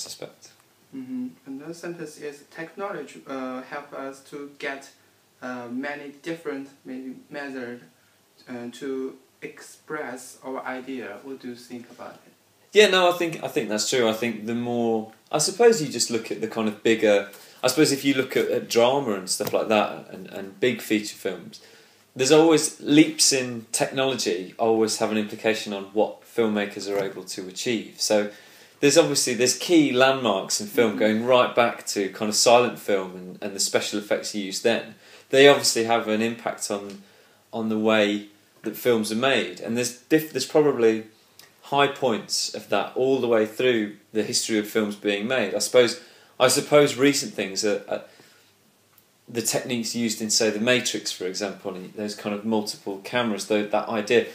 suspect. Another sentence is technology help us to get many different methods to express our idea. What do you think about it? Yeah, no, I think that's true. I think the more, I suppose you just look at the kind of bigger, I suppose if you look at drama and stuff like that and big feature films, there's always leaps in technology always have an implication on what filmmakers are able to achieve. So there's key landmarks in film going right back to kind of silent film and the special effects used then. They obviously have an impact on the way that films are made, and there's probably high points of that all the way through the history of films being made. I suppose recent things are the techniques used in, say, The Matrix, for example, those kind of multiple cameras, that idea.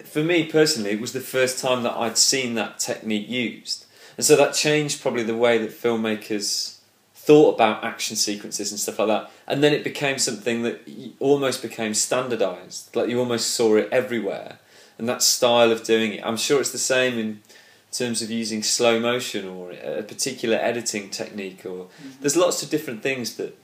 For me personally, it was the first time that I'd seen that technique used. And so that changed probably the way that filmmakers thought about action sequences and stuff like that. And then it became something that almost became standardised. Like you almost saw it everywhere. And that style of doing it, I'm sure it's the same in terms of using slow motion or a particular editing technique. Or there's lots of different things that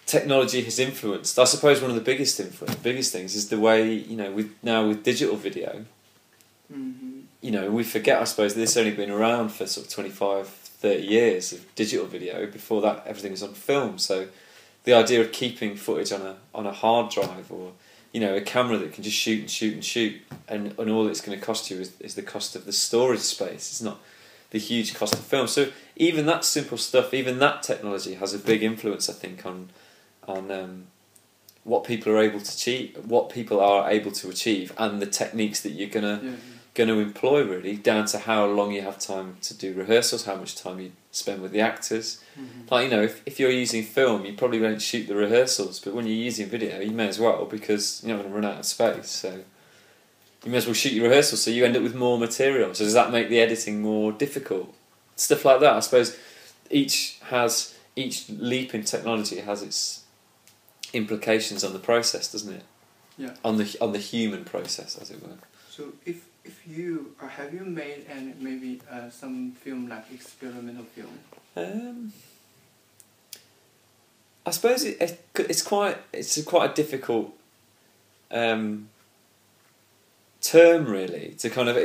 technology has influenced. I suppose one of the biggest things is the way, with digital video, we forget, I suppose, that this has only been around for sort of 25, 30 years of digital video. Before that, everything was on film. So the idea of keeping footage on a hard drive, or a camera that can just shoot and shoot and shoot, and all it's going to cost you is the cost of the storage space. It's not the huge cost of film. So even that simple stuff, even that technology has a big influence, I think, on what people are able to achieve, and the techniques that you're going to employ, really, down to how long you have time to do rehearsals, how much time you spend with the actors. Like, if you're using film, you probably won't shoot the rehearsals, but when you're using video, you may as well, because you're not going to run out of space. So you may as well shoot your rehearsals, so you end up with more material. So does that make the editing more difficult? Stuff like that. I suppose each leap in technology has its implications on the process, doesn't it? Yeah. On the human process, as it were. So if you have you made maybe some film, like experimental film? I suppose it's quite a difficult term, really, to kind of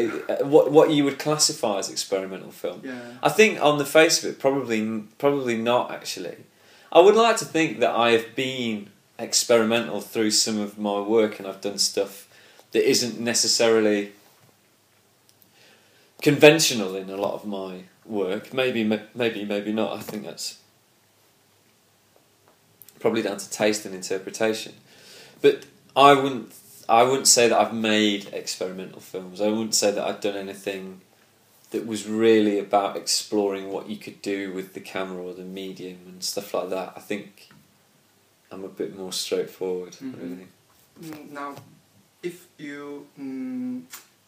what you would classify as experimental film. Yeah. I think on the face of it, probably not, actually. I would like to think that I have been experimental through some of my work, and I've done stuff that isn't necessarily conventional in a lot of my work. Maybe not. I think that's probably down to taste and interpretation. But I wouldn't say that I've made experimental films. I wouldn't say that I've done anything that was really about exploring what you could do with the camera or the medium and stuff like that. I think I'm a bit more straightforward, really. Now, if you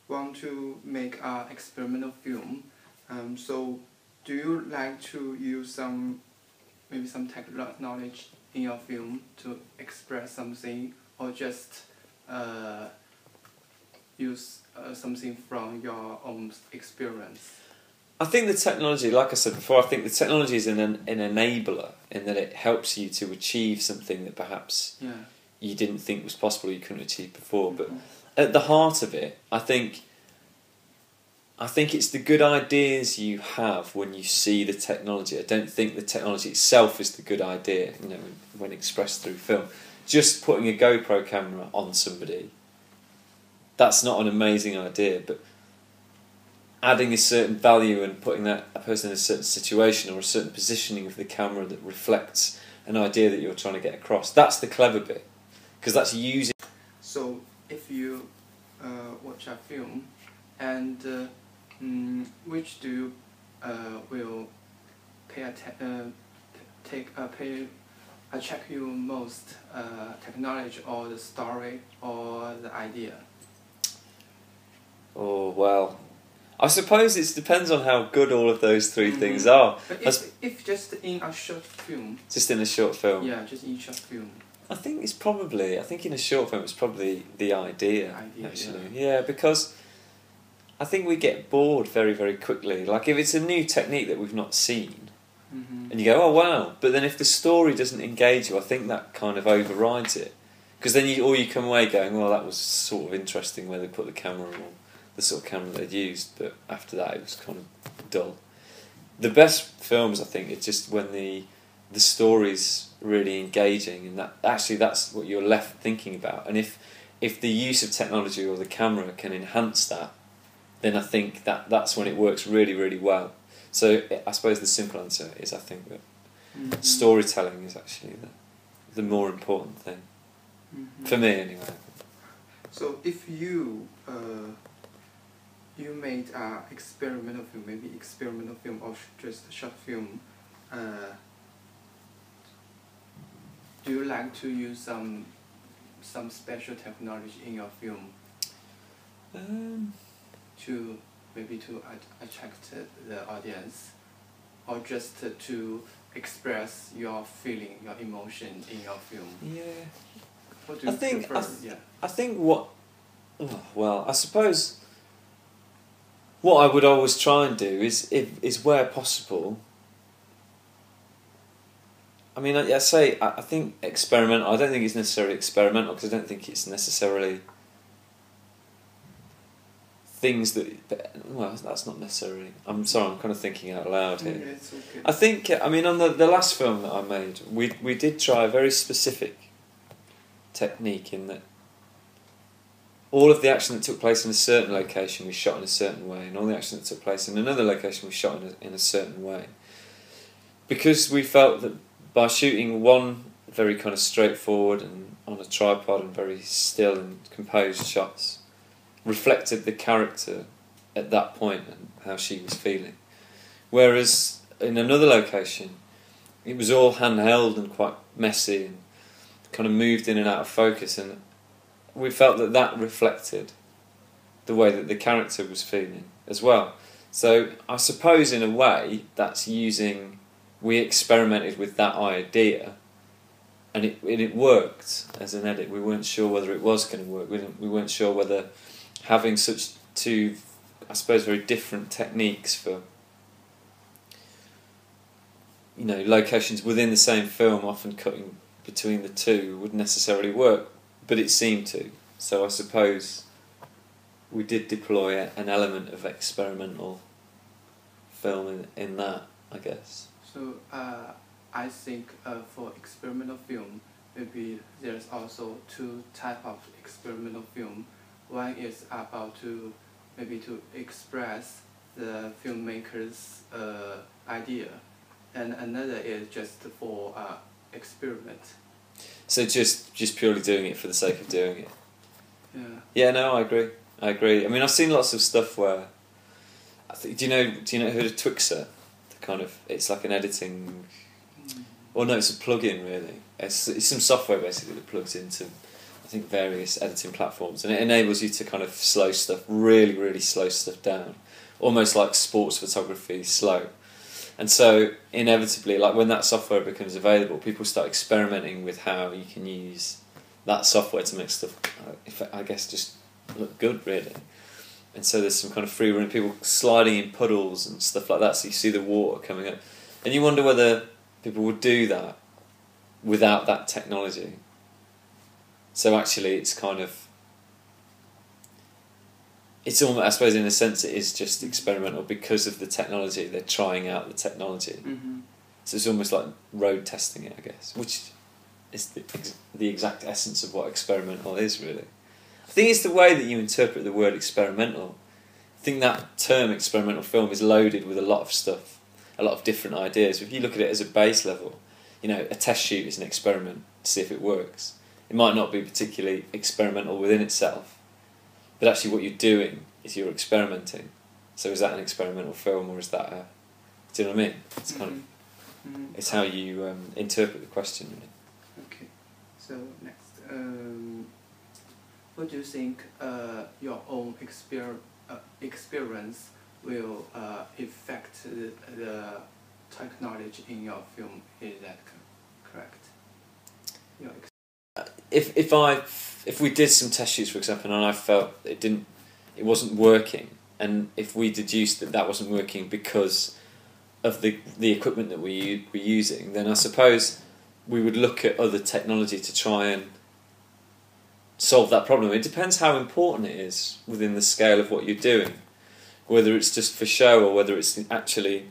want to make an experimental film, so do you like to use maybe some technology in your film to express something, or just use something from your own experience? I think the technology, like I said before, I think the technology is an enabler, in that it helps you to achieve something that perhaps you didn't think was possible, you couldn't achieve before. But at the heart of it, I think it's the good ideas you have when you see the technology. I don't think the technology itself is the good idea, when expressed through film. Just putting a GoPro camera on somebody, that's not an amazing idea, but adding a certain value and putting a person in a certain situation or a certain positioning of the camera that reflects an idea that you're trying to get across, that's the clever bit, because that's using... So if you watch a film, and which do you will check you most, technology or the story or the idea? Oh, well, I suppose it depends on how good all of those three things are. But if just in a short film. Just in a short film. Yeah, just in a short film. I think in a short film it's probably the idea actually. Yeah, because I think we get bored very, very quickly. Like if it's a new technique that we've not seen, and you go, oh wow, but then if the story doesn't engage you, I think that kind of overrides it. Because then you come away going, well, that was sort of interesting where they put the camera on, the sort of camera they'd used, but after that it was kind of dull. The best films, I think, are just when the story's really engaging, and that's what you're left thinking about. And if the use of technology or the camera can enhance that, then I think that's when it works really, really well. So I suppose the simple answer is I think that storytelling is actually the more important thing. For me, anyway. So if you made an experimental film, maybe experimental film or just a short film, do you like to use some special technology in your film to attract the audience, or just to express your feeling, your emotion in your film? Yeah. What do you prefer? I think I suppose what I would always try and do is where possible. I mean, I think experimental. I don't think it's necessarily experimental because I don't think it's necessarily things that. Well, that's not necessarily. I'm sorry, I'm kind of thinking out loud here. Yeah, it's okay. I think. I mean, on the last film that I made, we did try a very specific technique in that all of the action that took place in a certain location was shot in a certain way, and all the action that took place in another location was shot in a certain way, because we felt that by shooting one very kind of straightforward and on a tripod and very still and composed shots reflected the character at that point and how she was feeling, whereas in another location it was all handheld and quite messy and kind of moved in and out of focus, and we felt that reflected the way that the character was feeling as well. So I suppose in a way that's we experimented with that idea, and it worked as an edit. We weren't sure whether it was going to work. We weren't sure whether having such two, I suppose, very different techniques for locations within the same film, often cutting between the two, would necessarily work, but it seemed to. So I suppose we did deploy an element of experimental film in that, I guess. So I think for experimental film, maybe there's also two types of experimental film. One is about to express the filmmaker's idea, and another is just for experiment. So just purely doing it for the sake of doing it. Yeah. Yeah, no, I agree. I mean, I've seen lots of stuff where do you know who the Twixer? It's like an editing. Or no, it's a plugin really. It's some software basically that plugs into, I think, various editing platforms, and it enables you to kind of slow stuff, really, really slow stuff down, almost like sports photography slow. And so inevitably, like when that software becomes available, people start experimenting with how you can use that software to make stuff, I guess, just look good, really. And so there's some kind of free running, people sliding in puddles and stuff like that, so you see the water coming up. And you wonder whether people would do that without that technology. So actually it's kind of, it's almost, I suppose in a sense it is just experimental because of the technology. They're trying out the technology. Mm-hmm. So it's almost like road testing it, I guess, which is the exact essence of what experimental is, really. I think it's the way that you interpret the word experimental. I think that term experimental film is loaded with a lot of stuff, a lot of different ideas. If you look at it as a base level, a test shoot is an experiment to see if it works. It might not be particularly experimental within itself, but actually what you're doing is you're experimenting. So is that an experimental film, or is that a... Do you know what I mean? It's kind of... It's how you interpret the question, really. Okay. So next, what do you think your own experience will affect the technology in your film? Is that correct? If we did some test shoots, for example, and I felt it wasn't working, and if we deduced that that wasn't working because of the equipment that we're using, then I suppose we would look at other technology to try and solve that problem. It depends how important it is within the scale of what you're doing, whether it's just for show or whether it's actually,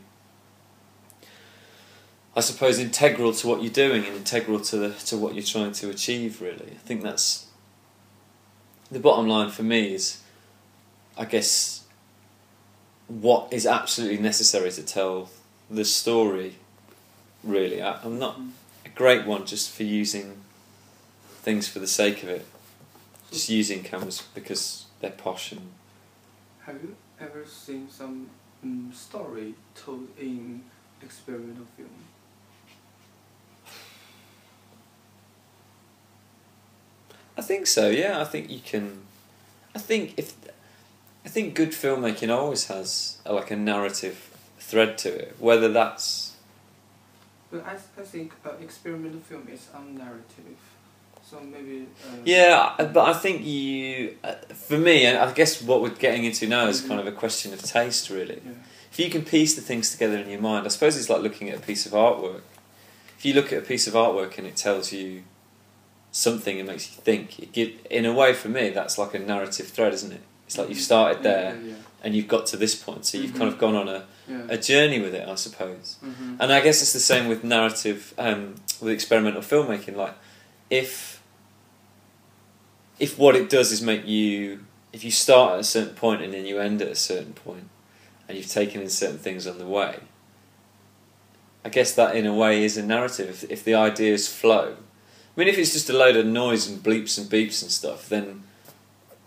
I suppose, integral to what you're doing and integral to what you're trying to achieve, really. I think that's the bottom line for me is, I guess, what is absolutely necessary to tell the story, really. I'm not a great one just for using things for the sake of it. Just using cameras because they're posh. And have you ever seen some story told in experimental film? I think so. Yeah, I think you can. I think good filmmaking always has like a narrative thread to it. Whether that's. But I think experimental film is narrative. So maybe. Yeah, but I think for me, I guess what we're getting into now is kind of a question of taste, really. Yeah. If you can piece the things together in your mind, I suppose it's like looking at a piece of artwork. If you look at a piece of artwork and it tells you something and makes you think, in a way, for me, that's like a narrative thread, isn't it? It's like you've started there and you've got to this point, so you've kind of gone on a journey with it, I suppose. And I guess it's the same with narrative, with experimental filmmaking. Like, if what it does is make you, if you start at a certain point and then you end at a certain point, and you've taken in certain things on the way, I guess that in a way is a narrative. If the ideas flow, I mean, if it's just a load of noise and bleeps and beeps and stuff, then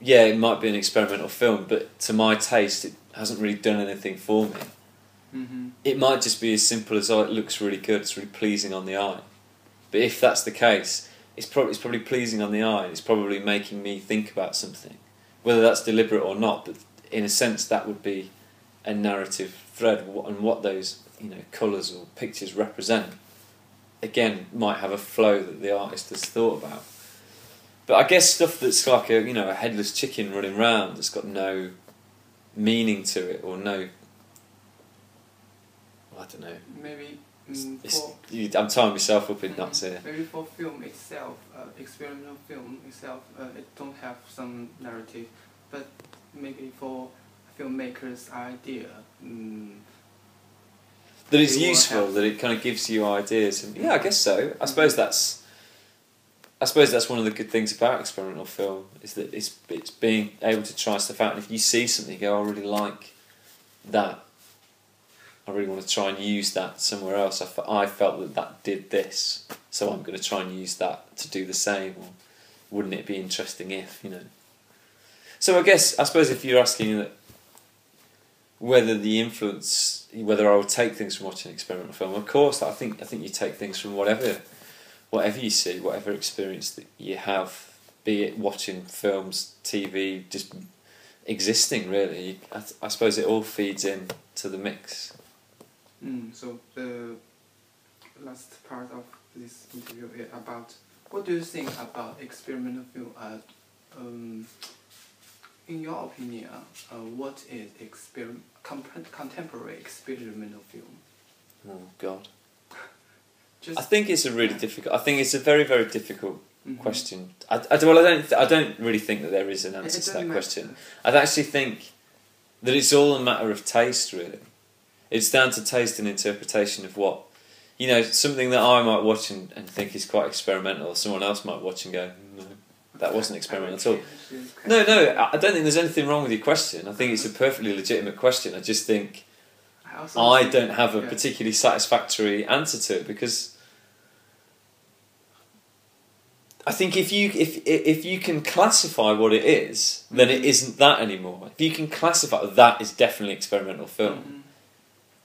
yeah, it might be an experimental film, but to my taste, it hasn't really done anything for me. It might just be as simple as, oh, it looks really good, it's really pleasing on the eye. But if that's the case, it's probably pleasing on the eye, and it's probably making me think about something, whether that's deliberate or not. But in a sense, that would be a narrative thread, and what those colours or pictures represent. Again, might have a flow that the artist has thought about. But I guess stuff that's like a headless chicken running round that's got no meaning to it, or no, I don't know. Maybe. I'm tying myself up in knots here. Maybe for film itself, experimental film itself, it don't have some narrative, but maybe for filmmaker's idea. That it's useful, that it kind of gives you ideas, and yeah, I guess so. I suppose that's one of the good things about experimental film, is that it's being able to try stuff out, and if you see something, you go, I really like that. I really want to try and use that somewhere else. I felt that did this, so I'm going to try and use that to do the same. Or wouldn't it be interesting if, So I suppose if you're asking that whether I would take things from watching experimental film, of course, I think you take things from whatever you see, whatever experience that you have, be it watching films, TV, just existing, really. I suppose it all feeds in to the mix. So the last part of this interview is about, what do you think about experimental film? In your opinion, what is contemporary experimental film? Oh God! I think it's a really difficult. I think it's a very, very difficult question. I don't really think that there is an answer to that question. I actually think that it's all a matter of taste, really. It's down to taste and interpretation of what, something that I might watch and think is quite experimental, someone else might watch and go, no, that wasn't experimental at all. No, I don't think there's anything wrong with your question. I think it's a perfectly legitimate question. I just think I don't have a particularly satisfactory answer to it, because I think if you can classify what it is, then it isn't that anymore. If you can classify that is definitely experimental film,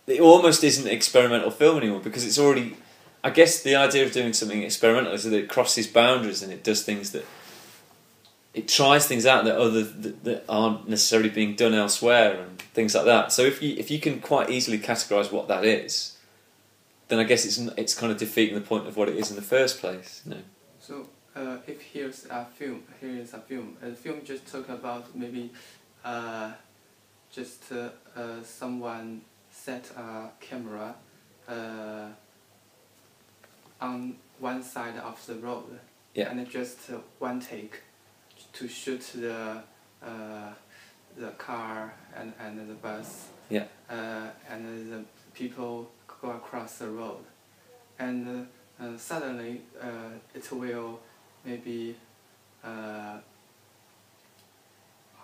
it almost isn't experimental film anymore, because it's already. I guess the idea of doing something experimental is that it crosses boundaries and it does things that. It tries things out that aren't necessarily being done elsewhere and things like that. So if you can quite easily categorise what that is, then I guess it's kind of defeating the point of what it is in the first place. So if here's a film, the film just talk about maybe just someone set a camera on one side of the road, Yeah. and just one take to shoot the car and the bus, Yeah. and the people go across the road, and suddenly it will maybe how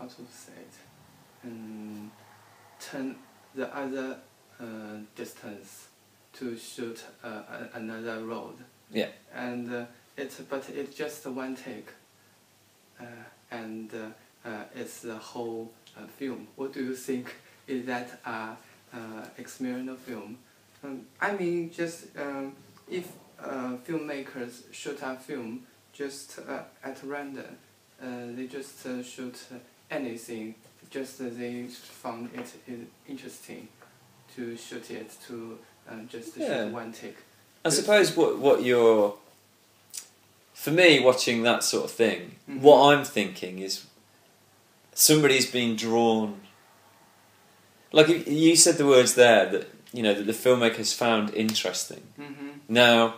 to say it, turn the other distance to shoot another road. Yeah. And but it's just one take, and it's the whole film. What do you think? Is that experimental film? I mean, just if filmmakers shoot a film just at random, they just shoot anything. Just they found it interesting to shoot it to just shoot one take. I suppose what you're, for me, watching that sort of thing, Mm-hmm. what I'm thinking is somebody's been drawn. Like you said the words there that that the filmmakers found interesting. Mm-hmm. Now,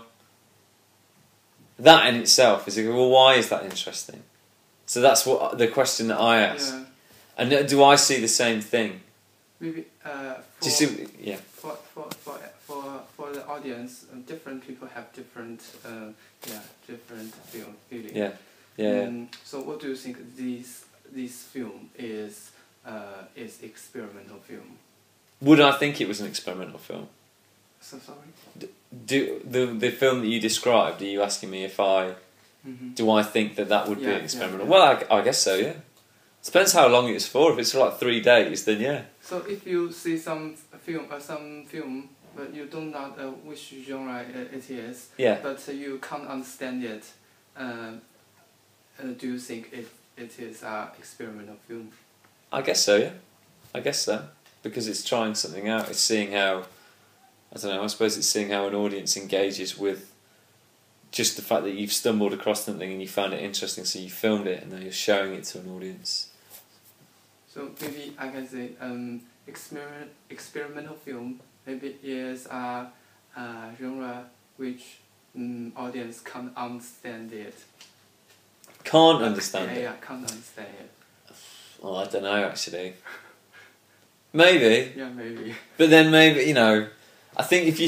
that in itself is well, why is that interesting? So that's what the question that I ask. Yeah. And do I see the same thing? Maybe Do you see? Yeah. for the audience, different people have different different feeling. Yeah. Yeah. So what do you think this film is experimental film? Would I think it was an experimental film? So sorry. Do the film that you described? Are you asking me if I do I think that would be an experimental? Yeah. Well, I guess so. Yeah. Depends how long it's for. If it's for like 3 days, then yeah. So if you see some film, but you don't know which genre it is, Yeah. but you can't understand it, do you think it is an experimental film? I guess so. Yeah. I guess so because it's trying something out. It's seeing how. I don't know. I suppose it's seeing how an audience engages with just the fact that you've stumbled across something and you found it interesting, so you filmed it and now you're showing it to an audience. So maybe I can say experimental film maybe is a genre which audience can't understand it. Can't understand it? Yeah, can't understand it. Oh, I don't know actually. Maybe. Yeah, maybe. But then maybe, I think if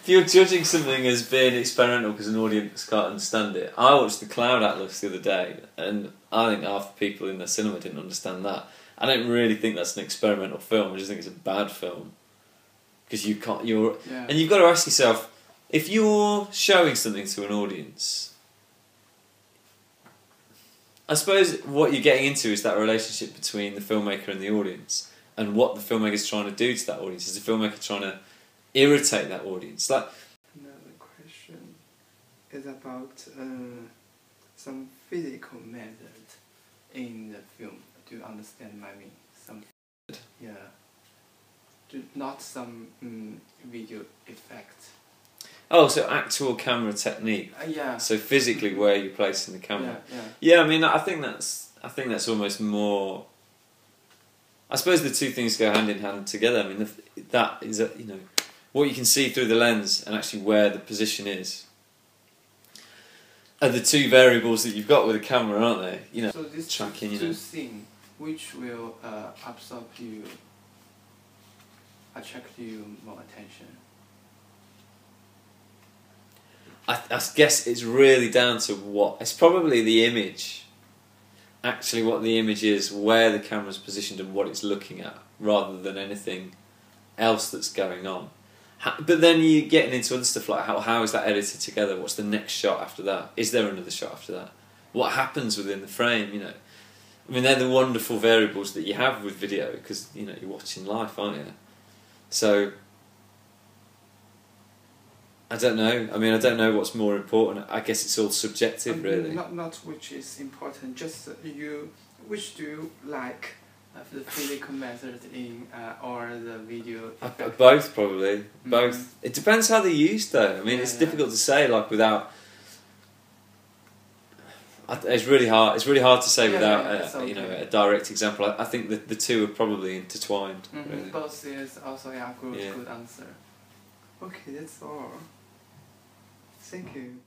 you're judging something as being experimental because an audience can't understand it. I watched The Cloud Atlas the other day and I think half the people in the cinema didn't understand that. I don't really think that's an experimental film. I just think it's a bad film because and you've got to ask yourself, if you're showing something to an audience, I suppose what you're getting into is that relationship between the filmmaker and the audience and what the filmmaker's trying to do to that audience. Is the filmmaker trying to irritate that audience? Like, another question is about some physical method in the film. Do you understand my meaning? Not some video effect. oh, so actual camera technique. Yeah. So physically, where you're placing the camera. Yeah. Yeah, I mean, I think that's almost more. I suppose the two things go hand in hand together. I mean, that is what you can see through the lens and actually where the position is are the two variables that you've got with the camera, aren't they? So these tracking. two things, which will attract you more attention. I guess it's really down to what. It's probably the image. Actually, what the image is, where the camera's positioned, and what it's looking at, rather than anything else that's going on. But then you're getting into other stuff like how is that edited together? What's the next shot after that? Is there another shot after that? What happens within the frame? I mean, they're the wonderful variables that you have with video because you're watching life, aren't you? So I don't know. I mean, I don't know what's more important. I guess it's all subjective, really. Not which is important. Just which do you like? The physical method or the video effect? Both, probably. Both. It depends how they're used, though. I mean, it's difficult to say, like, without... It's really hard. It's really hard to say without okay. you know, a direct example. I think that the two are probably intertwined. Really. Both is also good Yeah. good answer. Okay, that's all. Thank you.